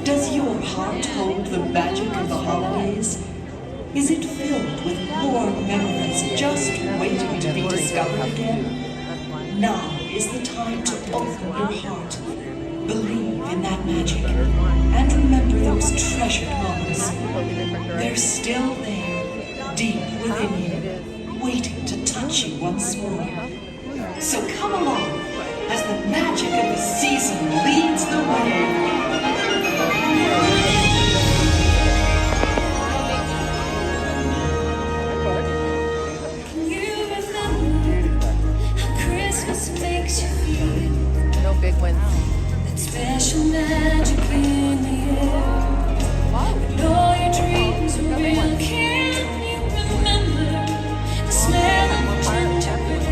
Does your heart hold the magic of the holidays? Is it filled with warm memories just waiting to be discovered again? Now is the time to open your heart, believe in that magic, and remember those treasured moments. They're still there, deep within you, waiting to touch you once more. So come along as the magic of the season leads the way. No big ones. That special magic in the air. When all your dreams are real, can you remember the smell of gingerbread,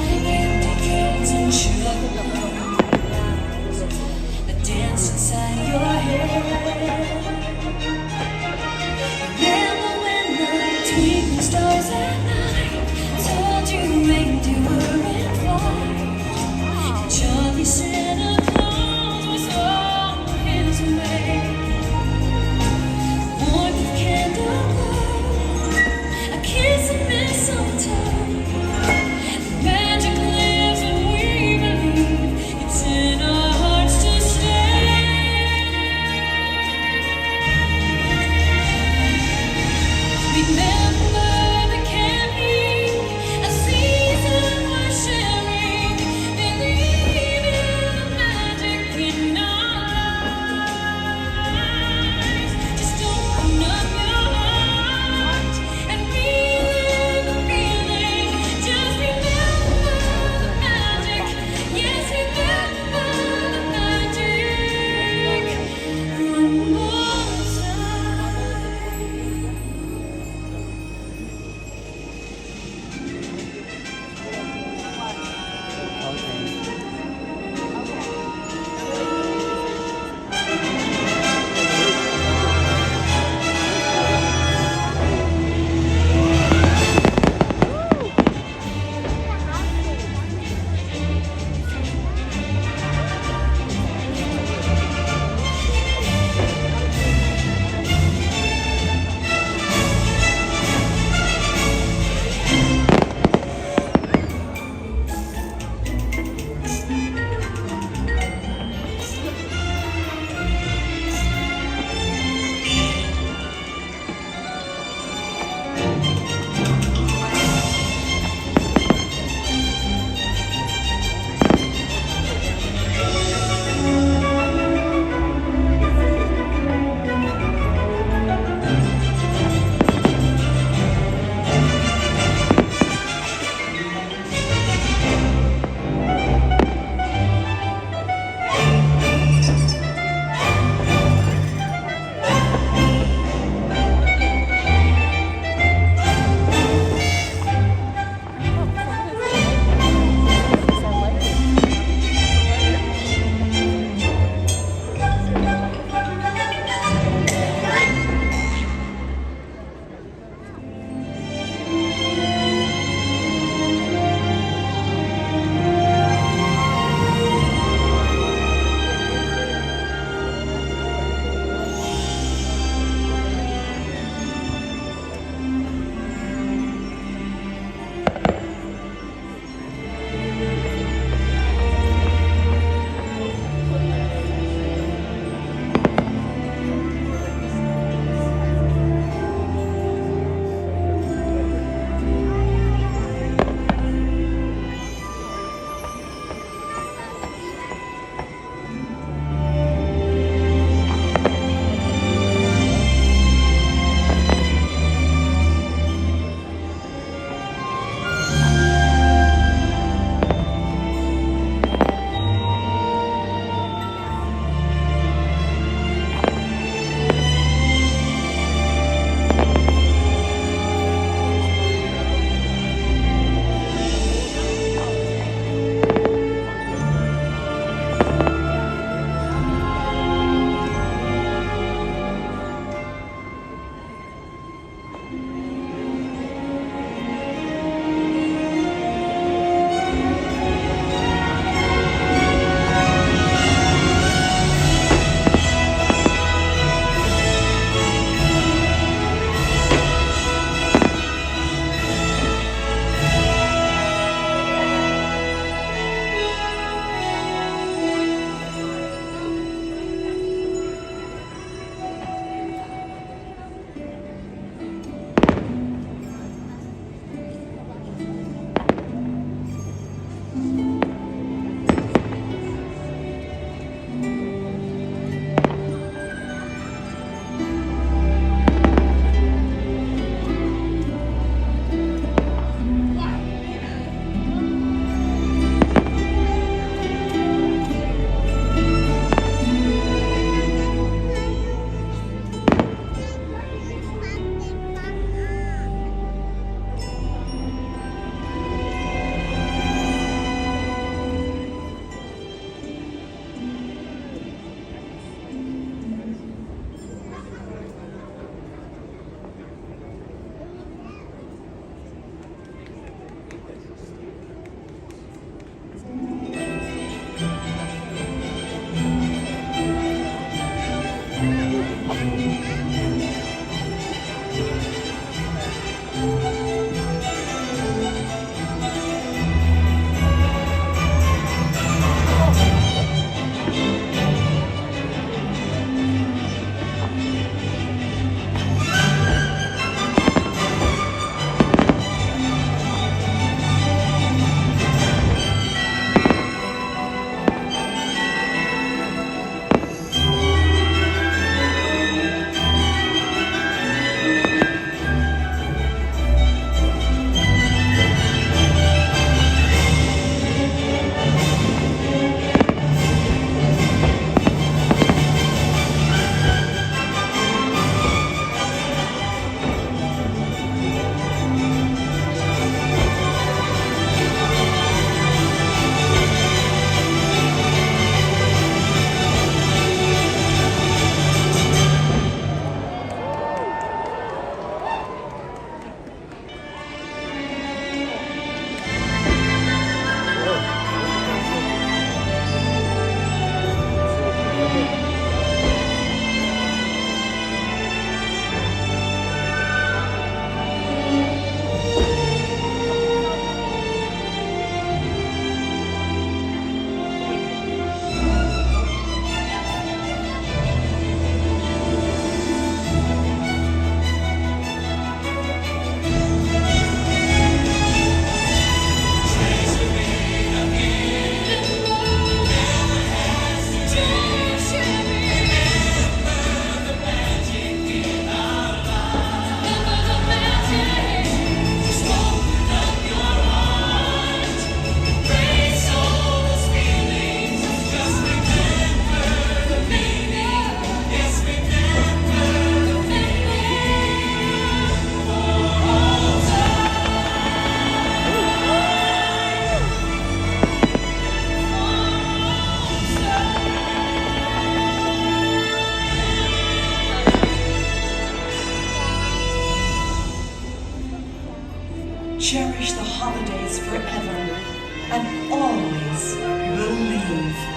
candy canes and sugar, the dance inside your head? Remember when the twinkling stars at night told you reindeer were in flight? Johnny Santa Claus was on his way. Warmth of candle glow, a kiss of mistletoe. The magic lives and we believe it's in our hearts to stay. Remember the candy, a season was sharing. Believe in the magic in our lives. Just open up your heart and feel the feeling. Just remember the magic. Yes, remember the magic. One more time. Cherish the holidays forever and always believe.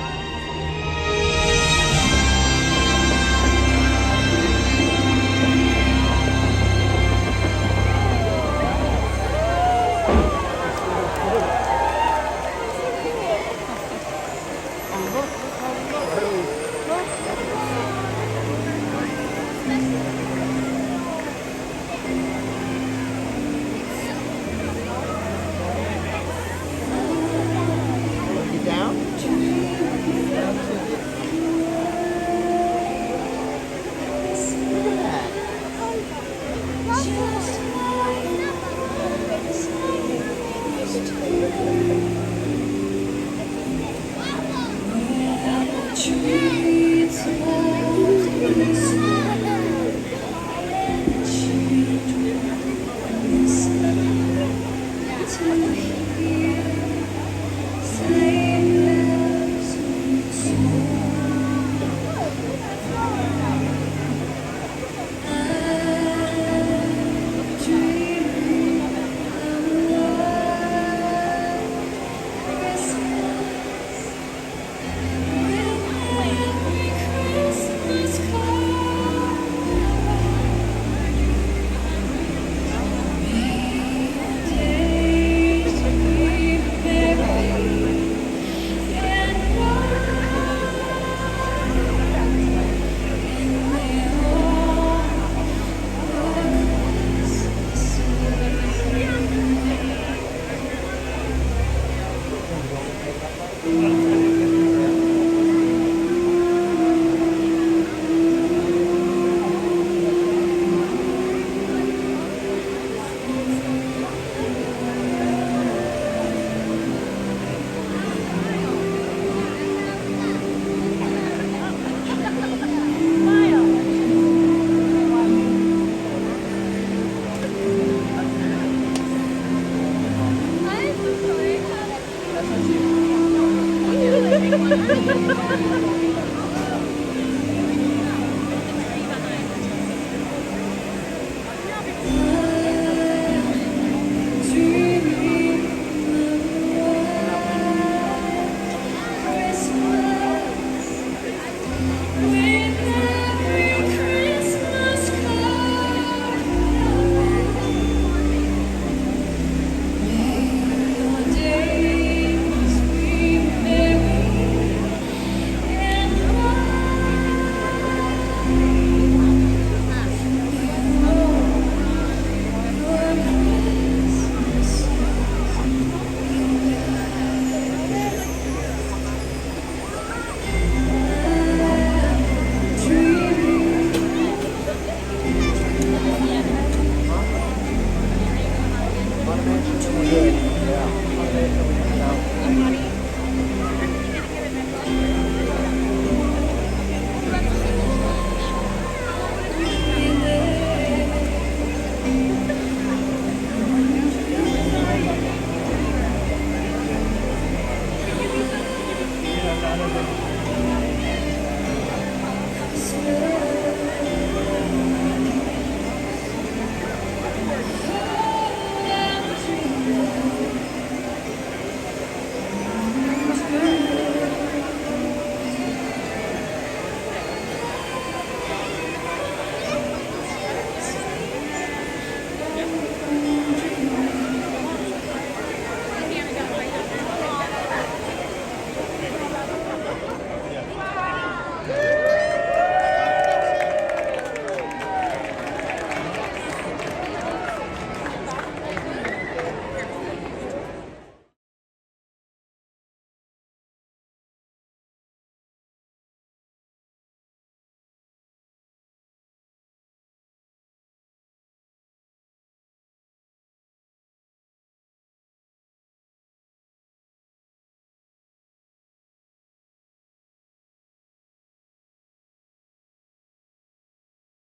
Good. Yeah.